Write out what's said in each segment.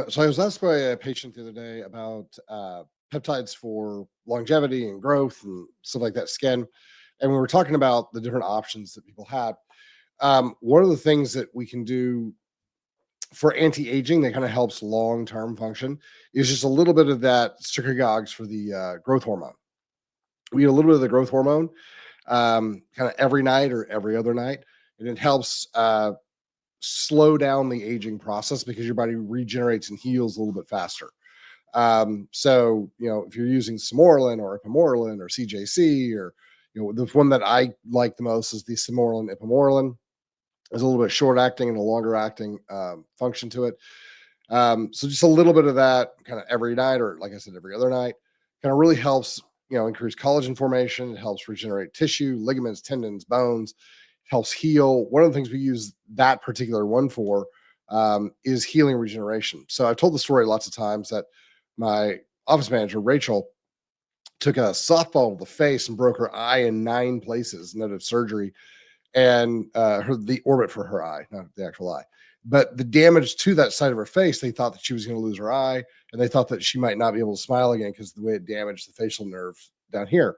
So I was asked by a patient the other day about peptides for longevity and growth and stuff like that, skin. And we were talking about the different options that people had. One of the things that we can do for anti-aging that kind of helps long-term function is just a little bit of that secretagogues for the growth hormone. We get a little bit of the growth hormone kind of every night or every other night, and it helps slow down the aging process because your body regenerates and heals a little bit faster. So, if you're using Simorelin or Ipamorelin or CJC, or, the one that I like the most is the Simorelin Ipamorelin. There's a little bit short acting and a longer acting function to it. So just a little bit of that kind of every night, or like I said, every other night, kind of really helps, increase collagen formation. It helps regenerate tissue, ligaments, tendons, bones, helps heal. One of the things we use that particular one for is healing regeneration. So I've told the story lots of times that my office manager, Rachel, took a softball to the face and broke her eye in 9 places, net of surgery, and the orbit for her eye, not the actual eye. But the damage to that side of her face, they thought that she was going to lose her eye, and they thought that she might not be able to smile again because of the way it damaged the facial nerve down here.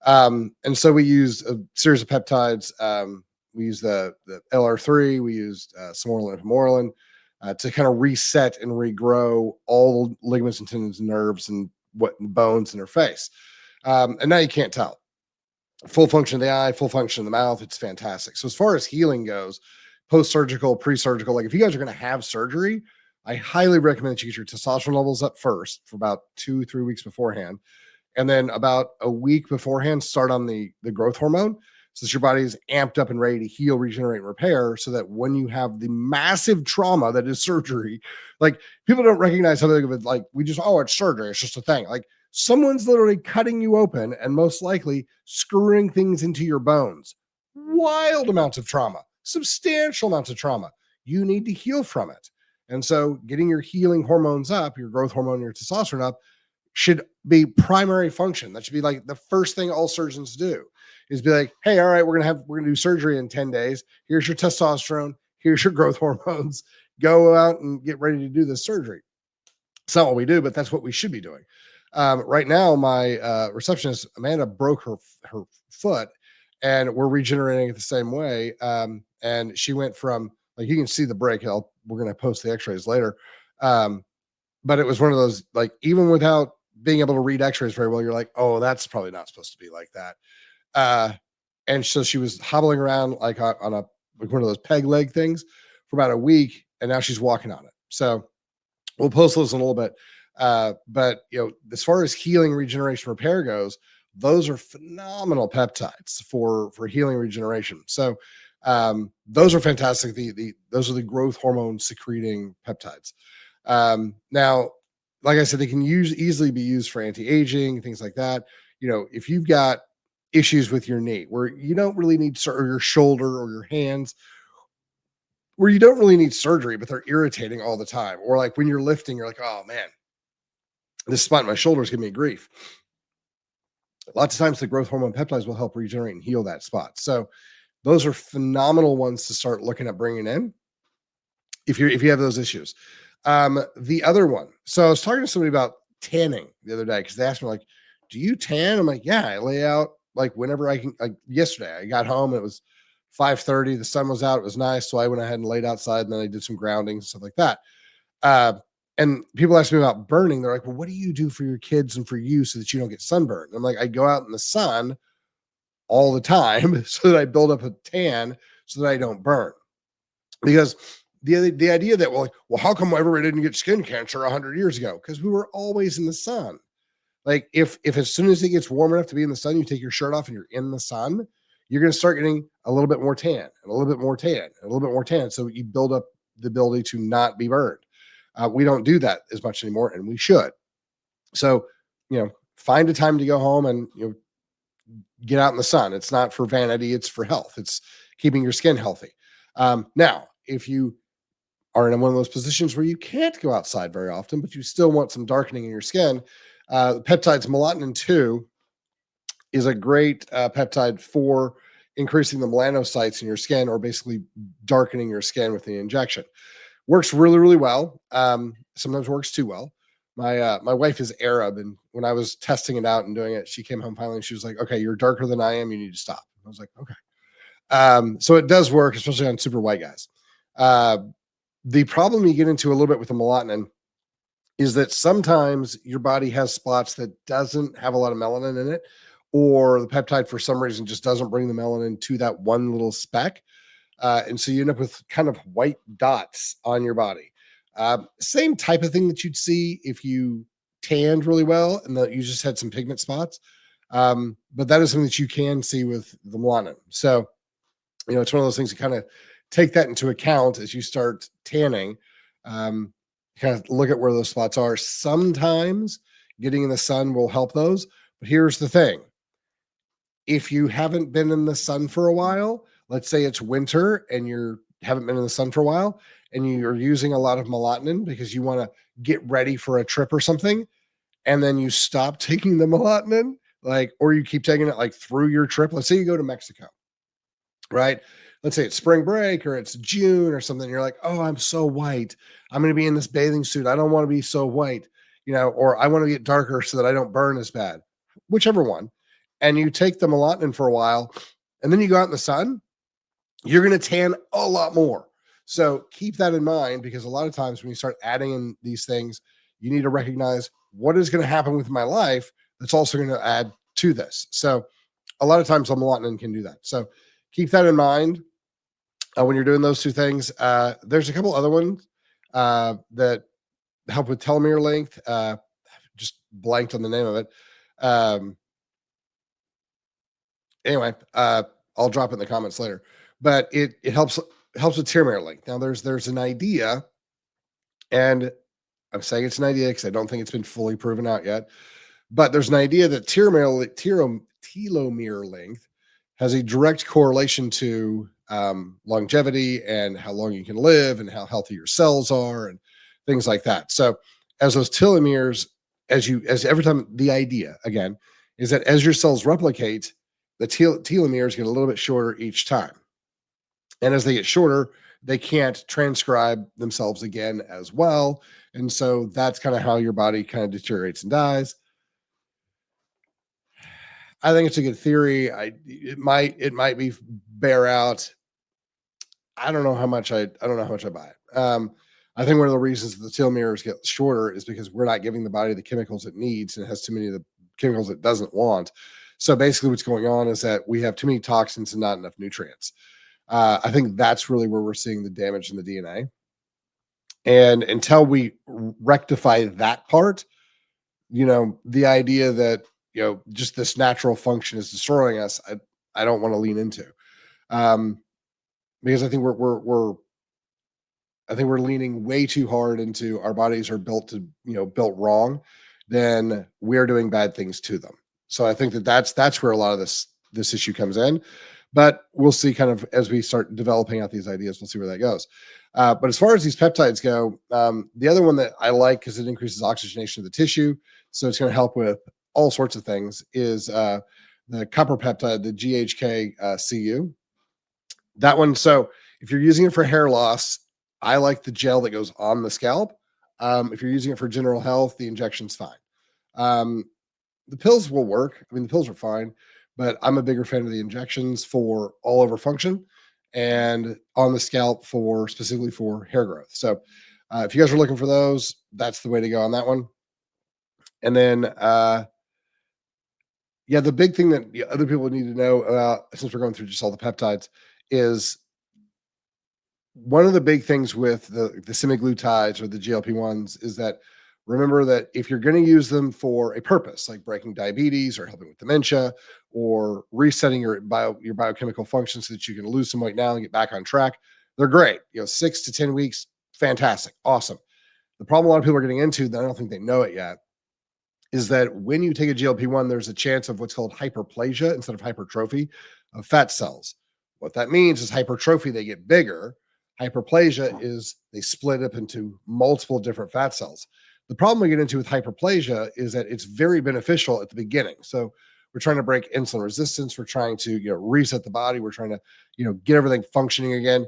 And so we used a series of peptides. We used the LR3, we used Simorelin and Ipamorelin to kind of reset and regrow all the ligaments and tendons and nerves and bones in her face. And now you can't tell. Full function of the eye, full function of the mouth. It's fantastic. So as far as healing goes, post-surgical, pre-surgical, like if you guys are going to have surgery, I highly recommend that you get your testosterone levels up first for about 2-3 weeks beforehand. And then about a week beforehand, start on the growth hormone, so that your body is amped up and ready to heal, regenerate, and repair, so that when you have the massive trauma that is surgery, like people don't recognize something of it, like we just, oh, it's surgery, it's just a thing. Like someone's literally cutting you open and most likely screwing things into your bones. Wild amounts of trauma, substantial amounts of trauma. You need to heal from it. And so getting your healing hormones up, your growth hormone, your testosterone up, should be primary function. That should be like the first thing all surgeons do, is be like, hey, all right, we're gonna do surgery in 10 days. Here's your testosterone, here's your growth hormones. Go out and get ready to do this surgery. It's not what we do, but that's what we should be doing. Right now, my receptionist Amanda broke her foot, and we're regenerating it the same way. And she went from, like, you can see the break. We're gonna post the X-rays later. But it was one of those, like, even without being able to read X-rays very well, you're like, oh, that's probably not supposed to be like that. And so she was hobbling around like on like one of those peg leg things for about a week, and now she's walking on it. So we'll post those in a little bit. But as far as healing, regeneration, repair goes, those are phenomenal peptides for healing regeneration. So those are fantastic. Those are the growth hormone secreting peptides. Now, like I said, they can easily be used for anti-aging, things like that. If you've got issues with your knee where you don't really need or your shoulder or your hands where you don't really need surgery, but they're irritating all the time, or like when you're lifting, you're like, oh man, this spot in my shoulder is giving me grief. Lots of times the growth hormone peptides will help regenerate and heal that spot. So those are phenomenal ones to start looking at bringing in if you have those issues. The other one, so I was talking to somebody about tanning the other day, because they asked me, like, do you tan? I'm like, yeah, I lay out like whenever I can. Like yesterday, I got home, it was 5:30, the sun was out, it was nice, so I went ahead and laid outside, and then I did some grounding and stuff like that. And people ask me about burning. They're like, well, what do you do for your kids and for you so that you don't get sunburned? I'm like, I go out in the sun all the time so that I build up a tan so that I don't burn. Because the idea that, well, how come everybody didn't get skin cancer 100 years ago? Because we were always in the sun. Like if as soon as it gets warm enough to be in the sun, you take your shirt off and you're in the sun, you're going to start getting a little bit more tan, and a little bit more tan, and a little bit more tan. So you build up the ability to not be burned. We don't do that as much anymore, and we should. So, find a time to go home and get out in the sun. It's not for vanity; it's for health. It's keeping your skin healthy. Now, if you are in one of those positions where you can't go outside very often, but you still want some darkening in your skin, peptides Melanotan II is a great peptide for increasing the melanocytes in your skin, or basically darkening your skin with the injection. Works really, really well. Sometimes works too well. My wife is Arab, and when I was testing it out and doing it, she came home finally and she was like, "Okay, you're darker than I am. You need to stop." I was like, "Okay." So it does work, especially on super white guys. Uh, the problem you get into a little bit with the melatonin is that sometimes your body has spots that doesn't have a lot of melanin in it, or the peptide for some reason just doesn't bring the melanin to that one little speck. And so you end up with kind of white dots on your body. Same type of thing that you'd see if you tanned really well and that you just had some pigment spots. But that is something that you can see with the melatonin. So, it's one of those things you kind of take that into account as you start tanning. Um, kind of look at where those spots are. Sometimes getting in the sun will help those. But here's the thing: if you haven't been in the sun for a while, let's say it's winter and you haven't been in the sun for a while, and you're using a lot of melatonin because you want to get ready for a trip or something, and then you stop taking the melatonin, like, or you keep taking it like through your trip. Let's say you go to Mexico, right? Let's say it's spring break or it's June or something. You're like, oh, I'm so white. I'm going to be in this bathing suit. I don't want to be so white, or I want to get darker so that I don't burn as bad, whichever one. And you take the melatonin for a while, and then you go out in the sun, you're going to tan a lot more. So keep that in mind, because a lot of times when you start adding in these things, you need to recognize what is going to happen with my life that's also going to add to this. So a lot of times the melatonin can do that. So keep that in mind when you're doing those two things. There's a couple other ones that help with telomere length. Just blanked on the name of it. Anyway, I'll drop it in the comments later. But it helps with telomere length. Now there's an idea, and I'm saying it's an idea because I don't think it's been fully proven out yet. But there's an idea that telomere length has a direct correlation to longevity and how long you can live and how healthy your cells are and things like that. So as those telomeres, as every time, the idea again is that as your cells replicate, the telomeres get a little bit shorter each time. And as they get shorter, they can't transcribe themselves again as well. And so that's kind of how your body kind of deteriorates and dies. I think it's a good theory. It might be bear out. I don't know how much I buy it. I think one of the reasons that the telomeres get shorter is because we're not giving the body the chemicals it needs, and it has too many of the chemicals it doesn't want. So basically, what's going on is that we have too many toxins and not enough nutrients. I think that's really where we're seeing the damage in the DNA. And until we rectify that part, the idea that just this natural function is destroying us, I don't want to lean into, because I think we're leaning way too hard into our bodies are built wrong, then we're doing bad things to them. So I think that's where a lot of this issue comes in. But we'll see, kind of as we start developing out these ideas, we'll see where that goes. But as far as these peptides go, the other one that I like because it increases oxygenation of the tissue, so it's going to help with all sorts of things, is the copper peptide, the GHK-Cu. That one. So if you're using it for hair loss, I like the gel that goes on the scalp. If you're using it for general health, the injection's fine. The pills will work. I mean, the pills are fine, but I'm a bigger fan of the injections for all over function and on the scalp for specifically for hair growth. So if you guys are looking for those, that's the way to go on that one. And then, yeah, the big thing that other people need to know about, since we're going through just all the peptides, is one of the big things with the semaglutides or the GLP-1s is that, remember that if you're going to use them for a purpose, like breaking diabetes or helping with dementia or resetting your biochemical function so that you can lose some weight now and get back on track, they're great. 6 to 10 weeks, fantastic, awesome. The problem a lot of people are getting into, that I don't think they know it yet, is that when you take a GLP-1, there's a chance of what's called hyperplasia instead of hypertrophy of fat cells. What that means is hypertrophy, they get bigger. Hyperplasia is they split up into multiple different fat cells. The problem we get into with hyperplasia is that it's very beneficial at the beginning. So we're trying to break insulin resistance. We're trying to reset the body. We're trying to get everything functioning again.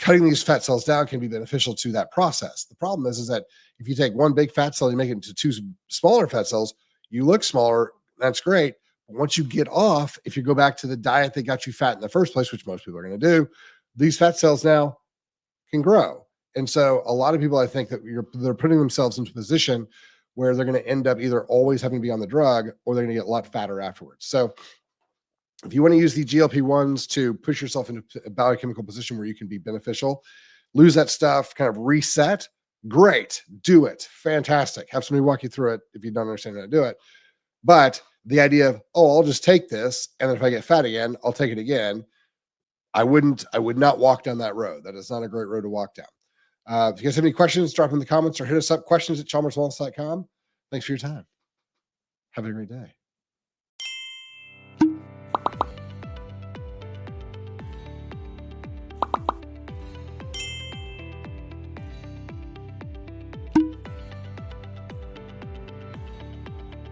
cutting these fat cells down can be beneficial to that process. The problem is that if you take one big fat cell and you make it into two smaller fat cells, you look smaller. That's great. But once you get off, if you go back to the diet that got you fat in the first place, which most people are going to do, these fat cells now can grow. And so a lot of people, I think that they're putting themselves into a position where they're going to end up either always having to be on the drug or they're going to get a lot fatter afterwards. So if you want to use the GLP-1s to push yourself into a biochemical position where you can be beneficial, lose that stuff, kind of reset, great, do it. Fantastic. Have somebody walk you through it if you don't understand how to do it. But the idea of, oh, I'll just take this, and then if I get fat again, I'll take it again. I would not walk down that road. That is not a great road to walk down. If you guys have any questions, drop them in the comments or hit us up, questions@chalmerswellness.com. Thanks for your time. Have a great day.